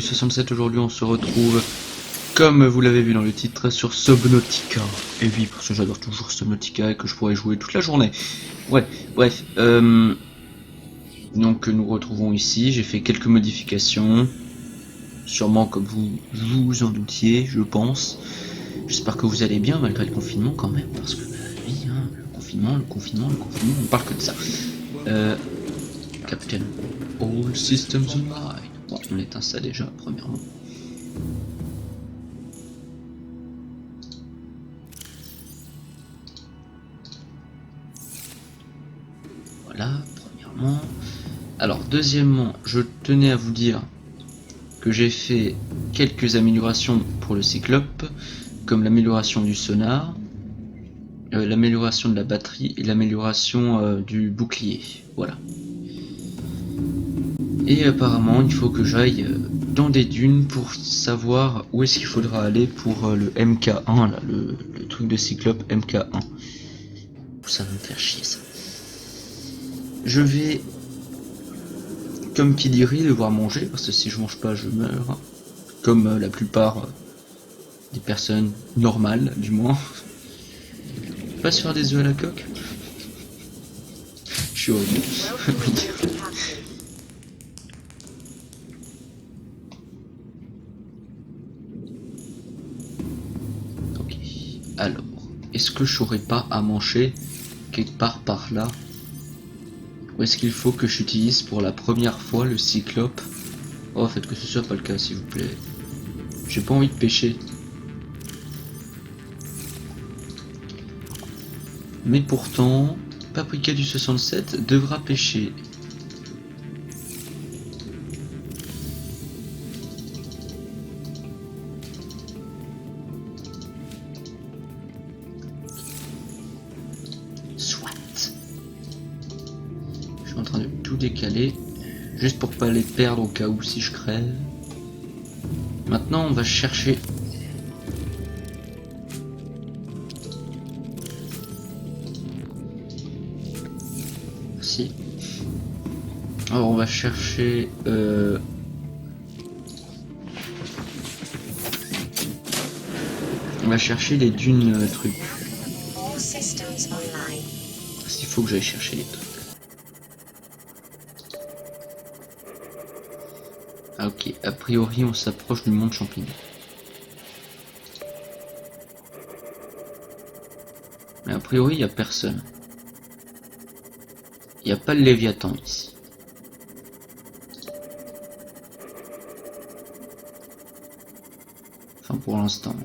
du 67. Aujourd'hui on se retrouve, comme vous l'avez vu dans le titre, sur Subnautica. Et oui, parce que j'adore toujours Subnautica et que je pourrais jouer toute la journée. Ouais, bref. Donc nous retrouvons ici, j'ai fait quelques modifications. Sûrement comme vous vous en doutiez, je pense. J'espère que vous allez bien malgré le confinement quand même, parce que oui, hein, le confinement, on parle que de ça. Captain, all systems online. Bon, on éteint ça déjà, premièrement. Voilà, premièrement. Alors, deuxièmement, je tenais à vous dire que j'ai fait quelques améliorations pour le Cyclope, comme l'amélioration du sonar, l'amélioration de la batterie et l'amélioration du bouclier. Voilà. Et apparemment, il faut que j'aille dans des dunes pour savoir où est-ce qu'il faudra aller pour le MK1, là, le truc de Cyclope MK1. Ça va me faire chier ça. Je vais, comme qui dirait, devoir manger, parce que si je mange pas, je meurs. Comme la plupart des personnes normales, du moins. Pas se faire des œufs à la coque. Je suis horrible. Ok. Alors, est-ce que j'aurais pas à manger quelque part par là? Ou est-ce qu'il faut que j'utilise pour la première fois le Cyclope? Oh, faites que ce soit pas le cas, s'il vous plaît. J'ai pas envie de pêcher. Mais pourtant, Paprika du 67 devra pêcher. Soit. Je suis en train de tout décaler. Juste pour pas les perdre au cas où si je crève. Maintenant, on va chercher... Si. Alors, on va chercher... On va chercher les dunes trucs. Parce qu'il faut que j'aille chercher les trucs. Ah, ok, a priori on s'approche du monde champignon. Mais a priori il n'y a personne. Il n'y a pas le Léviathan ici. Enfin pour l'instant.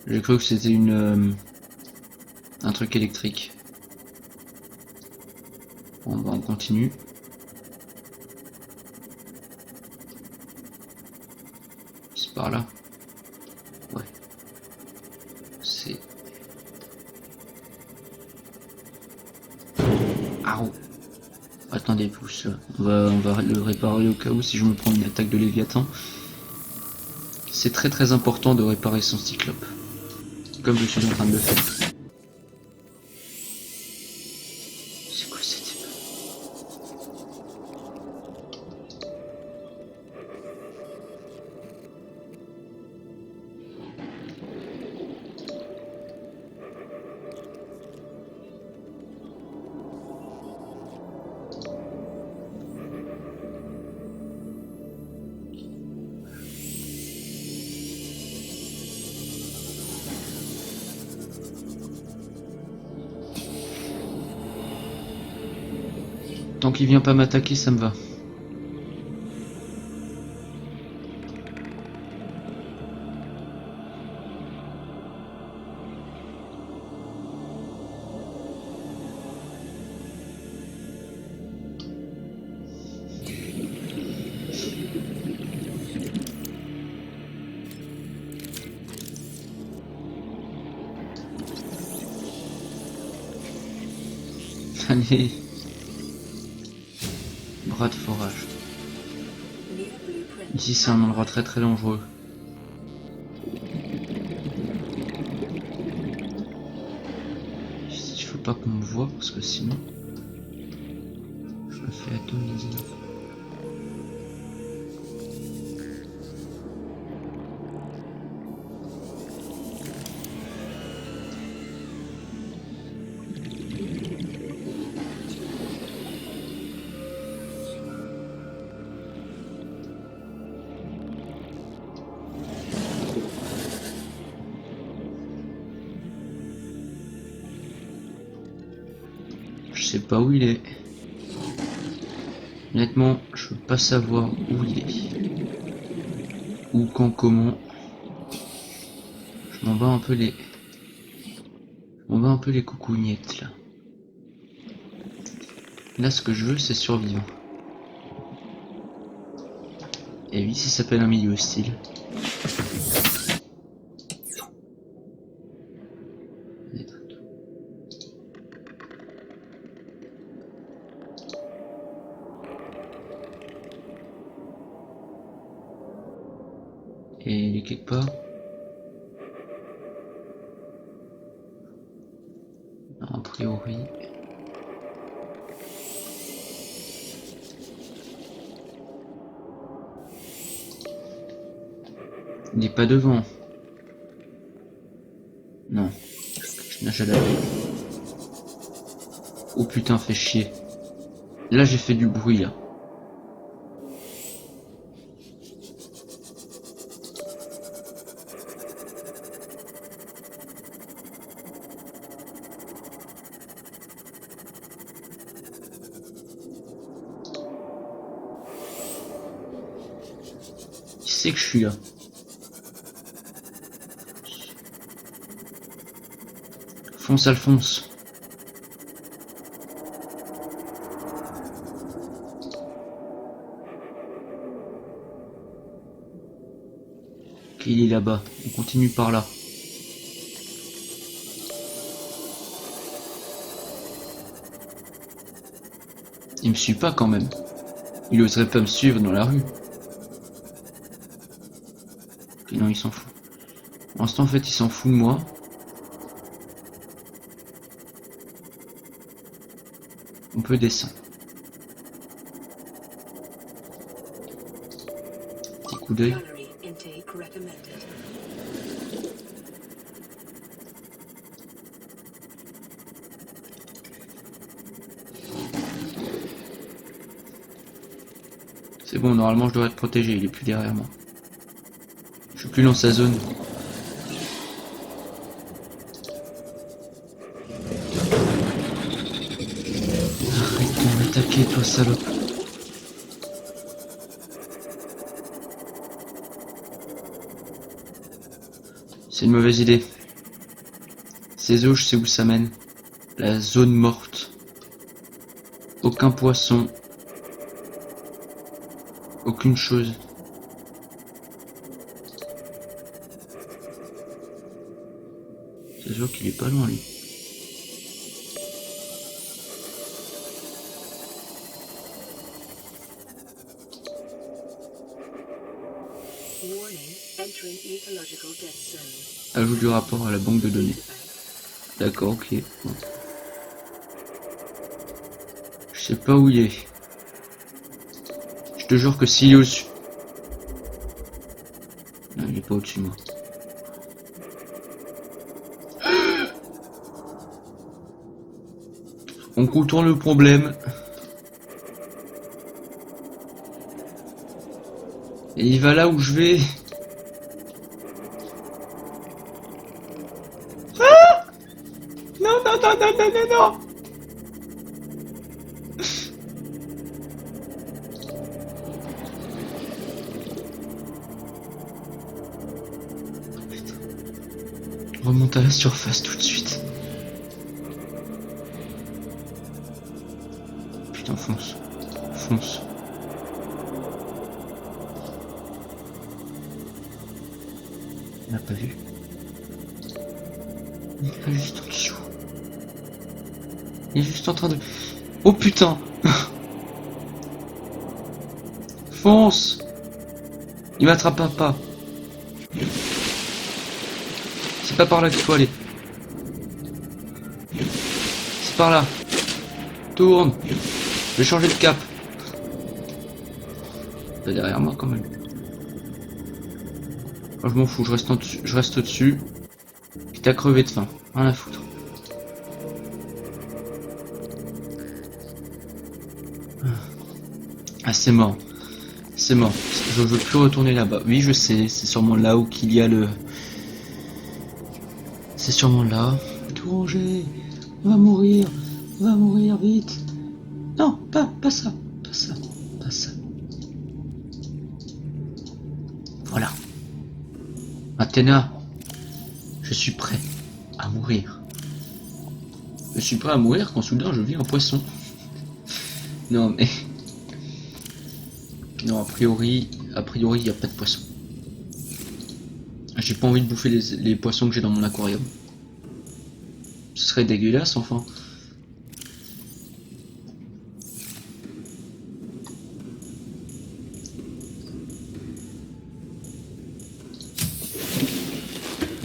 J'ai cru que c'était un truc électrique. Bon, bah on continue. C'est par là. Ouais. C'est... Ah oh. Attendez, pouce. On va le réparer au cas où si je me prends une attaque de Léviathan. C'est très très important de réparer son Cyclope. Comme je suis en train de le faire. C'est quoi cette... Tant qu'il vient pas m'attaquer, ça me va. Allez. Bras de forage. Ici c'est un endroit très très dangereux. Il faut pas qu'on me voit parce que sinon... me fait atome 19. Je sais pas où il est. Honnêtement, je veux pas savoir où il est. Où, quand, comment. Je m'en bats un peu les... Je m'en bats un peu les coucougnettes là. Là, ce que je veux, c'est survivre. Et oui, ça s'appelle un milieu hostile. Et il est quelque part. Non, a priori. Il n'est pas devant. Non. Je nage à la vie. Oh putain, fait chier. Là, j'ai fait du bruit là. Qui c'est que je suis là? Fonce Alphonse. Ok, il est là-bas. On continue par là. Il me suit pas quand même. Il oserait pas me suivre dans la rue. Ok, non, il s'en fout. Pour l'instant, en fait, il s'en fout de moi. On peut descendre. Petit coup d'œil. C'est bon, normalement je dois être protégé, il est plus derrière moi. Je suis plus dans sa zone. Arrête de m'attaquer, toi salope. C'est une mauvaise idée. Ces eaux, je sais où ça mène. La zone morte. Aucun poisson. Aucune chose. Ça se voit qu'il est pas loin lui. Ajout du rapport à la banque de données. D'accord, ok. Bon. Je sais pas où il est. Je te jure que s'il est au-dessus... Non, il est pas au-dessus de moi. On contourne le problème. Et il va là où je vais. Ah! Non, non, non, non, non, non, non. Remonte à la surface tout de suite. Putain, fonce. Fonce. On n'a pas vu. Il est juste en dessous. Il est juste en train de... Oh putain. Fonce. Il m'attrapera pas. C'est pas par là qu'il faut aller. C'est par là. Tourne. Je vais changer de cap. pas derrière moi quand même. Oh, je m'en fous, je reste au-dessus. Quitte à crever de faim. Rien à foutre. Ah, c'est mort. C'est mort. Je veux plus retourner là-bas. Oui, je sais, c'est sûrement là où qu'il y a le... C'est sûrement là. Touranger, on va mourir vite. Non, pas ça, pas ça, pas ça. Voilà. Athéna, je suis prêt à mourir. Je suis prêt à mourir quand soudain je vis un poisson. Non mais... Non, a priori, il n'y a pas de poisson. J'ai pas envie de bouffer les poissons que j'ai dans mon aquarium. Ce serait dégueulasse, enfin.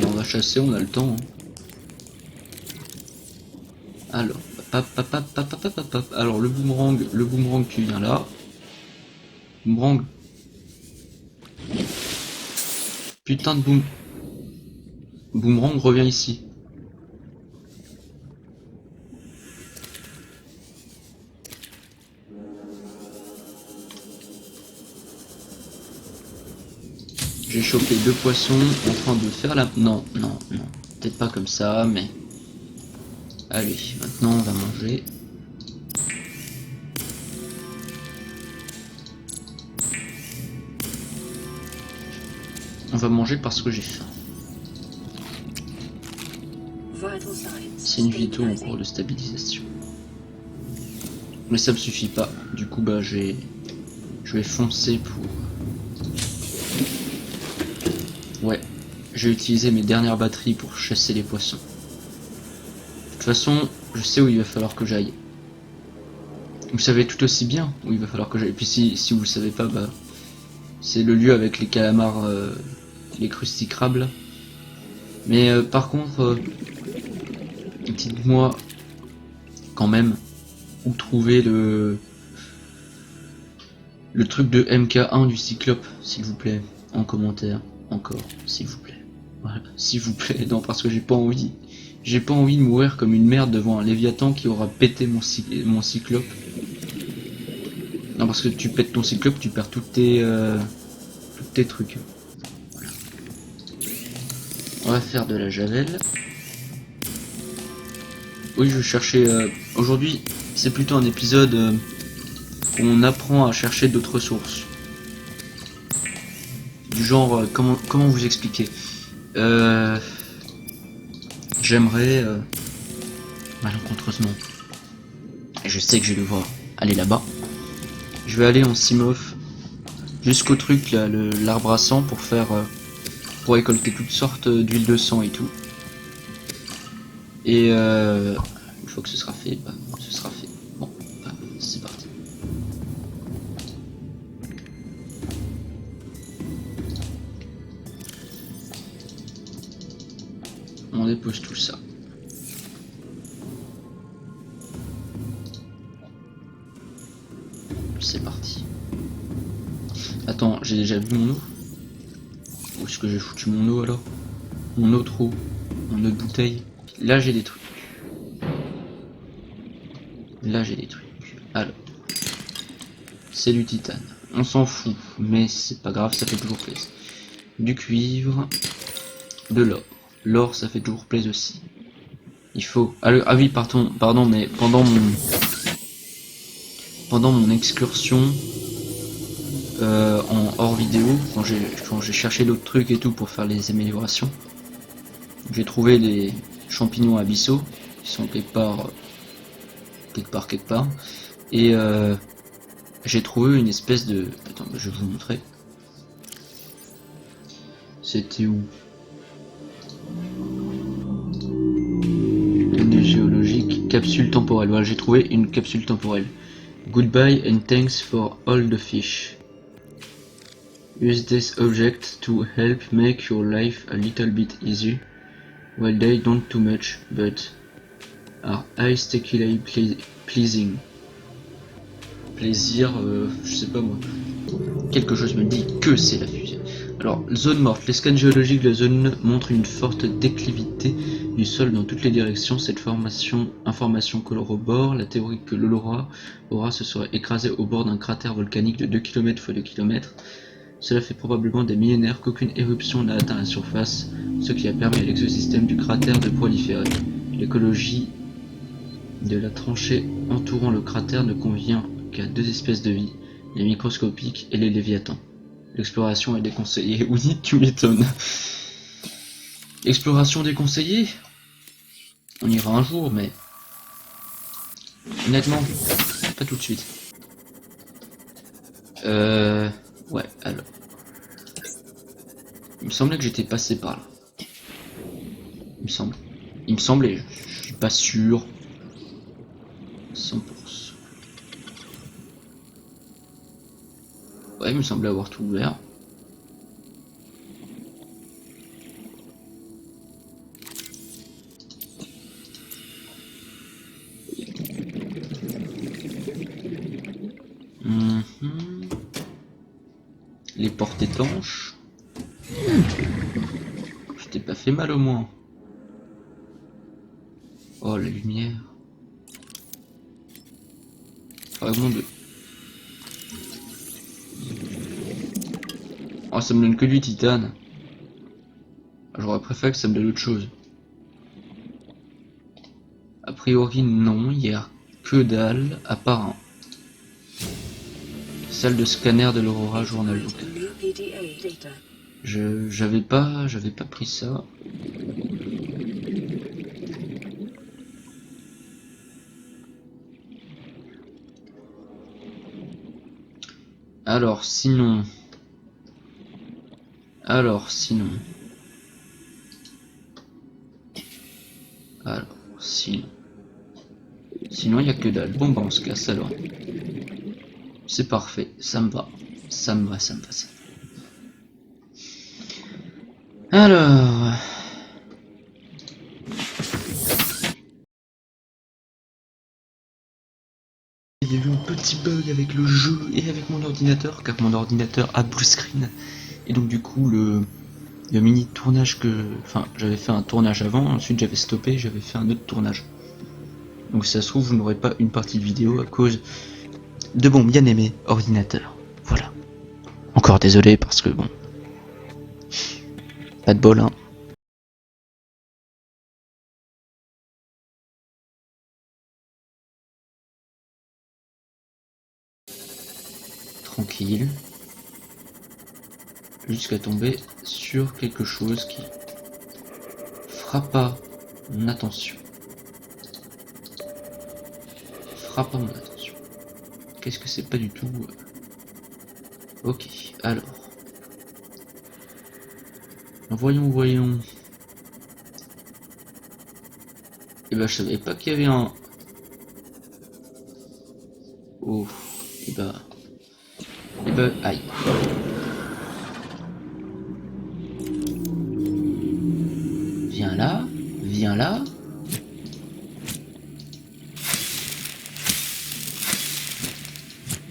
Et on va chasser, on a le temps. Hein. Alors, alors le boomerang, tu viens là. Boomerang. Putain de boomerang, reviens ici. J'ai chopé 2 poissons en train de faire la... Non. Peut-être pas comme ça, mais... Allez, maintenant on va manger. On va manger parce que j'ai faim. C'est une vitaux en cours de stabilisation. Mais ça me suffit pas. Du coup, bah, je vais foncer pour... Ouais, j'ai utilisé mes dernières batteries pour chasser les poissons. De toute façon, je sais où il va falloir que j'aille. Vous savez tout aussi bien où il va falloir que j'aille. Et puis si vous le savez pas, bah, c'est le lieu avec les calamars, les crusticrabes. Mais par contre, dites-moi quand même où trouver le truc de MK1 du Cyclope, s'il vous plaît, en commentaire, encore, s'il vous plaît. Voilà, s'il vous plaît, non, parce que j'ai pas envie de mourir comme une merde devant un Léviathan qui aura pété mon Cyclope. Non, parce que tu pètes ton Cyclope, tu perds tous tes trucs. Voilà. On va faire de la javel. Oui, je cherchais... Aujourd'hui, c'est plutôt un épisode où on apprend à chercher d'autres sources. Du genre, comment vous expliquer J'aimerais... malencontreusement... Et je sais que je vais devoir aller là-bas. Je vais aller en Simov jusqu'au truc là, l'arbre à sang pour faire... pour récolter toutes sortes d'huile de sang et tout. Et une fois que ce sera fait, bah, ce sera fait. Bon, bah, c'est parti. On dépose tout ça. C'est parti. Attends, j'ai déjà vu mon eau? Où est-ce que j'ai foutu mon eau alors? Mon autre eau, mon autre bouteille. Là j'ai des trucs. Là j'ai des trucs. Alors, c'est du titane. On s'en fout, mais c'est pas grave, ça fait toujours plaisir. Du cuivre, de l'or. L'or, ça fait toujours plaisir aussi. Il faut. Ah oui, pardon, mais pendant mon excursion en hors vidéo, quand j'ai cherché d'autres trucs et tout pour faire les améliorations, j'ai trouvé les champignons abyssaux qui sont quelque part, et j'ai trouvé une espèce de... Attends, je vais vous montrer. C'était où? Données géologiques, capsule temporelle. Voilà, j'ai trouvé une capsule temporelle. Goodbye and thanks for all the fish. Use this object to help make your life a little bit easier. Well, they don't too much, but are aesthetically pleasing. Plaisir, je sais pas moi. Quelque chose me dit que c'est la fusée. Alors, zone morte. Les scans géologiques de la zone montrent une forte déclivité du sol dans toutes les directions. Cette information corrobore la théorie que l'Aurora se serait écrasée au bord d'un cratère volcanique de 2 km x 2 km. Cela fait probablement des millénaires qu'aucune éruption n'a atteint la surface, ce qui a permis à l'exosystème du cratère de proliférer. L'écologie de la tranchée entourant le cratère ne convient qu'à 2 espèces de vie, les microscopiques et les léviathans. L'exploration est déconseillée. Oui, tu m'étonnes. Exploration déconseillée? On ira un jour, mais honnêtement, pas tout de suite. Ouais, alors. Il me semblait que j'étais passé par là. Il me semble. Il me semblait, je suis pas sûr. 100%. Ouais, il me semblait avoir tout ouvert. Les portes étanches. Je t'ai pas fait mal au moins. Oh, la lumière. Fragment de... Oh, ça me donne que du titane. J'aurais préféré que ça me donne autre chose. A priori, non, il y a que dalle, à part un. Salle de scanner de l'Aurora, journal local. J'avais pas pris ça. Alors sinon. Alors sinon. Sinon il y a que dalle. Bon bah on se casse alors. C'est parfait, ça me va. Ça me va. Alors. Il y a eu un petit bug avec le jeu et avec mon ordinateur, car mon ordinateur a blue screen. Et donc du coup le mini tournage que... Enfin j'avais fait un tournage avant, ensuite j'avais stoppé, j'avais fait un autre tournage. Donc si ça se trouve vous n'aurez pas une partie de vidéo à cause de mon bien aimé ordinateur. Voilà. Encore désolé parce que bon... Pas de bol hein. Tranquille. Jusqu'à tomber sur quelque chose qui frappa mon attention. Qu'est-ce que c'est pas du tout... Ok, alors. Voyons. Et bah je savais pas qu'il y avait un... Oh, et bah... aïe. Viens là.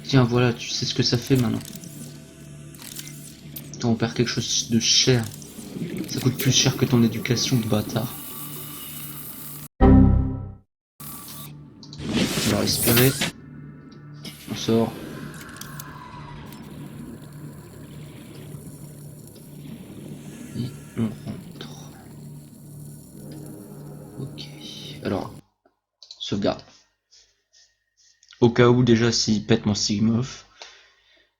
Tiens, voilà, tu sais ce que ça fait maintenant. On perd quelque chose de cher. Ça coûte plus cher que ton éducation de bâtard. On va respirer. On sort. Et on rentre. Ok. Alors, sauvegarde. Au cas où déjà s'il pète mon Sigmoff.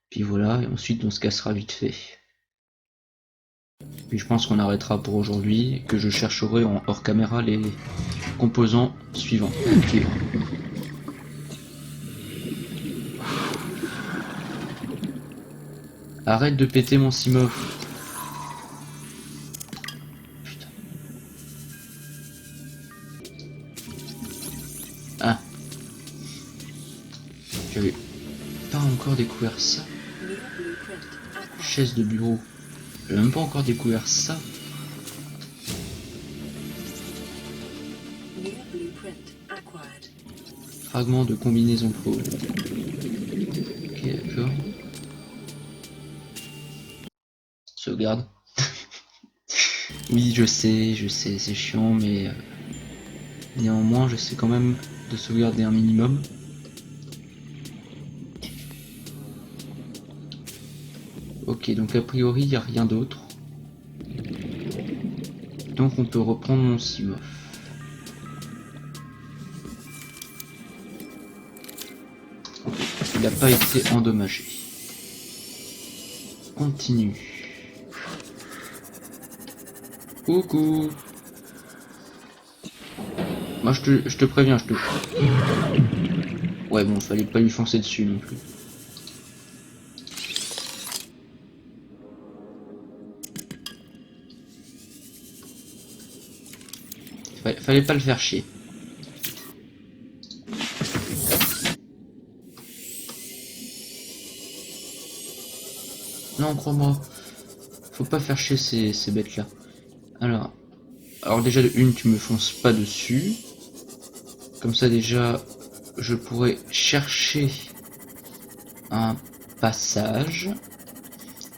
Puis voilà, et ensuite on se cassera vite fait. Puis je pense qu'on arrêtera pour aujourd'hui, et que je chercherai en hors caméra les composants suivants. Okay. Arrête de péter mon Sigmoff. Putain. Ah. J'avais pas encore découvert ça. Chaise de bureau. J'ai même pas encore découvert ça. Fragment de combinaison pro. Ok, d'accord. sauvegarde. Oui, je sais, c'est chiant, mais néanmoins, j'essaie quand même de sauvegarder un minimum. Ok, donc a priori, il n'y a rien d'autre. Donc on peut reprendre mon Simof. Il n'a pas été endommagé. Continue. Coucou. Moi je te préviens, je te... Ouais bon, fallait pas lui foncer dessus non plus. Fallait pas le faire chier. Non, crois-moi. Faut pas faire chier ces bêtes là. Alors déjà de une, tu me fonces pas dessus. Comme ça déjà, je pourrais chercher un passage.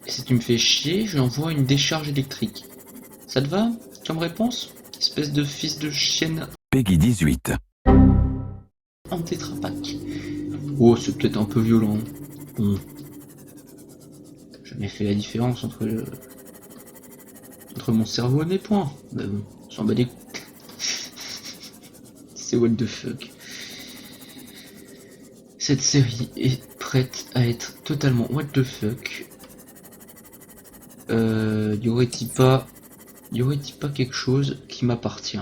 Et si tu me fais chier, je l'envoie une décharge électrique. Ça te va comme réponse? Espèce de fils de chienne. Peggy 18. En tétrapack. Oh, c'est peut-être un peu violent. Bon. J'ai jamais fait la différence entre mon cerveau et mes poings. Bah bon, j'en bats des coups. C'est what the fuck. Cette série est prête à être totalement what the fuck. Y aurait-il pas quelque chose qui m'appartient?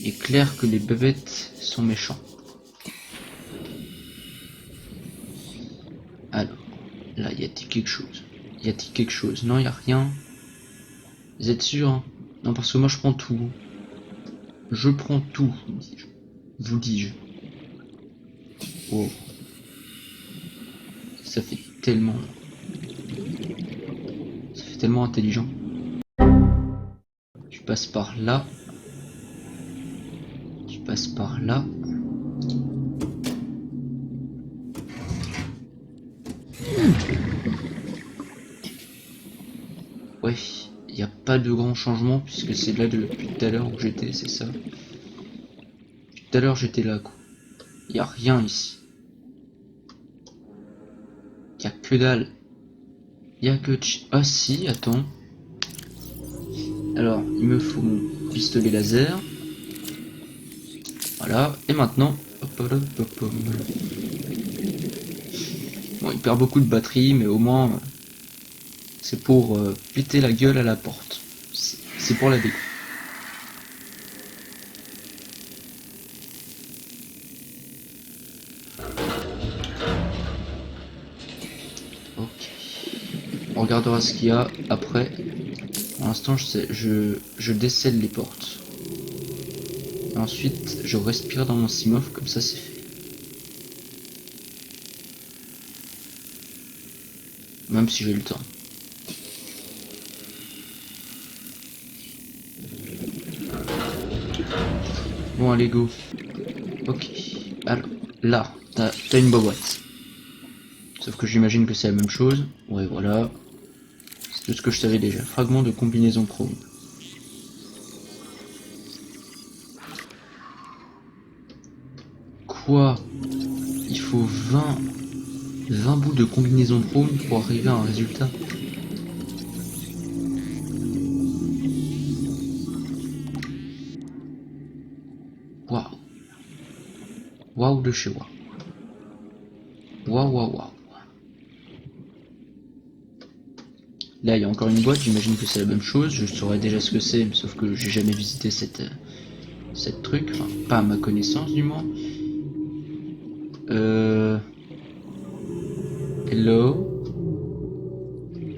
Il est clair que les bébêtes sont méchants. Alors, là, y a-t-il quelque chose? Y a-t-il quelque chose? Non, y a rien. Vous êtes sûr, hein? Non, parce que moi je prends tout. Je prends tout, dis-je. Vous dis-je. Oh. Ça fait tellement... Ça fait tellement intelligent. Tu passes par là. Tu passes par là. Ouais, il n'y a pas de grand changement puisque c'est là depuis tout à l'heure où j'étais, c'est ça. Tout à l'heure j'étais là quoi. Il n'y a rien ici. Il n'y a que dalle. Il n'y a que... Ah si, attends. Alors, il me faut mon pistolet laser. Voilà, et maintenant... Bon, il perd beaucoup de batterie, mais au moins... c'est pour péter la gueule à la porte. C'est pour la déco. Ok. On regardera ce qu'il y a après. Pour l'instant, je décèle les portes. Et ensuite, je respire dans mon Simof, comme ça c'est fait. Même si j'ai le temps. Bon, allez, go. Ok. Alors, là, t'as une boîte. Sauf que j'imagine que c'est la même chose. Ouais, voilà. C'est tout ce que je savais déjà. Fragment de combinaison chrome. Quoi? Il faut 20 bouts de combinaison chrome pour arriver à un résultat. Waouh. Waouh de chez moi. Waouh, waouh, waouh. Là, il y a encore une boîte, j'imagine que c'est la même chose. Je saurais déjà ce que c'est, sauf que j'ai jamais visité cette truc. Enfin, pas à ma connaissance, du moins. Hello?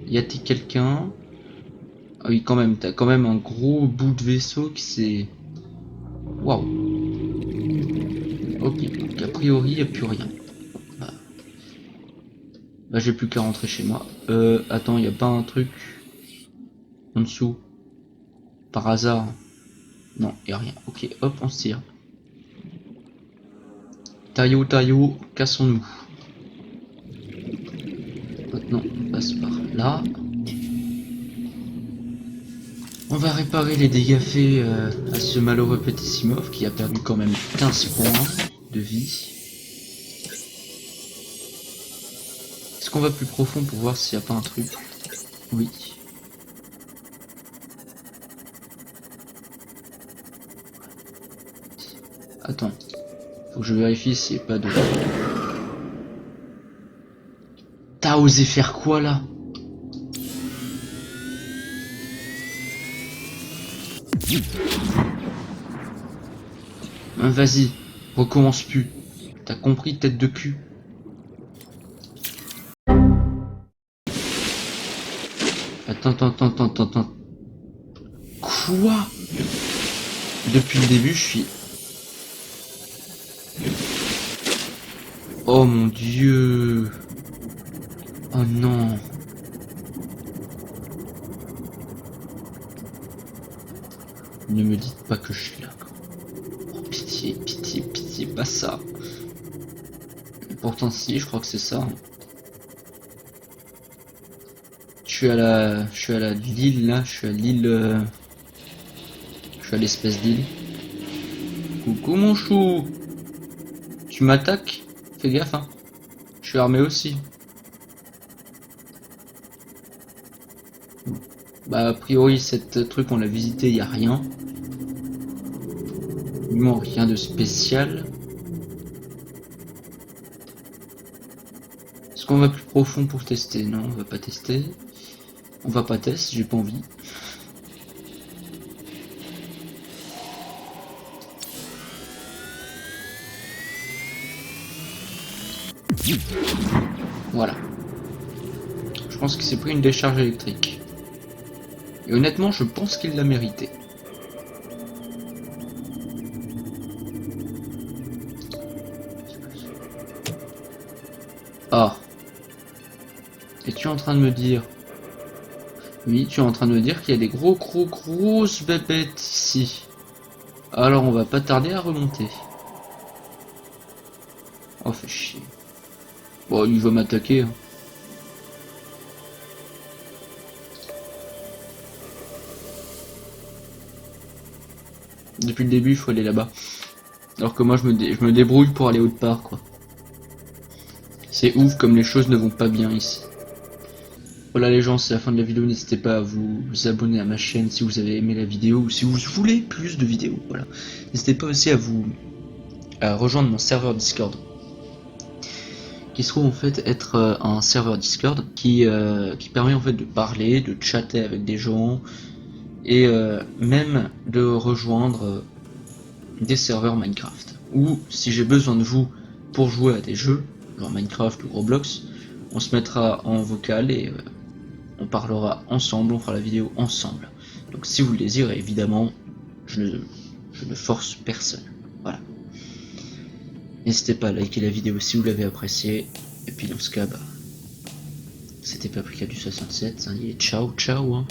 Y a-t-il quelqu'un? Ah oui, quand même, t'as quand même un gros bout de vaisseau qui s'est... Waouh. Ok, donc a priori, y a plus rien. Bah, j'ai plus qu'à rentrer chez moi. Attends, y a pas un truc en dessous? Par hasard? Non, y a rien. Ok, hop, on se tire. Taillot, taillot, cassons-nous. Maintenant, on passe par là. On va réparer les dégâts faits à ce malheureux petit Simov qui a perdu quand même 15 points de vie. Est-ce qu'on va plus profond pour voir s'il n'y a pas un truc? Oui. Attends. Faut que je vérifie s'il n'y a pas de... T'as osé faire quoi là? Vas-y, recommence plus. T'as compris, tête de cul? Attends. Quoi? Depuis le début, je suis... Oh mon dieu. Oh non. Ne me dites pas que je suis là. Oh, pitié, pitié, pitié, pas ça. Pourtant si, je crois que c'est ça. Je suis à la l'île là, je suis à l'île, je suis à l'espèce d'île. Coucou mon chou. Tu m'attaques? Fais gaffe hein. Je suis armé aussi. Bah a priori cette truc on l'a visité, y a rien. Non, rien de spécial. Est-ce qu'on va plus profond pour tester? Non, on va pas tester. On va pas tester, j'ai pas envie. Voilà. Je pense qu'il s'est pris une décharge électrique. Et honnêtement, je pense qu'il l'a mérité. Ah. Et tu es en train de me dire... Oui, tu es en train de me dire qu'il y a des grosses bébêtes ici. Alors on va pas tarder à remonter. Oh, fait chier. Bon, il va m'attaquer. Hein. Depuis le début, il faut aller là-bas. Alors que moi, je me débrouille pour aller autre part, quoi. C'est ouf comme les choses ne vont pas bien ici. Voilà les gens, c'est la fin de la vidéo. N'hésitez pas à vous abonner à ma chaîne si vous avez aimé la vidéo ou si vous voulez plus de vidéos. Voilà. N'hésitez pas aussi à rejoindre mon serveur Discord, qui se trouve en fait être un serveur Discord qui permet en fait de parler, de chatter avec des gens et même de rejoindre des serveurs Minecraft. Ou si j'ai besoin de vous pour jouer à des jeux, genre Minecraft ou Roblox, on se mettra en vocal et on parlera ensemble, on fera la vidéo ensemble. Donc si vous le désirez, évidemment, je ne force personne. Voilà. N'hésitez pas à liker la vidéo si vous l'avez appréciée. Et puis dans ce cas, bah, c'était Paprika du 67. Hein, et ciao, ciao. Hein.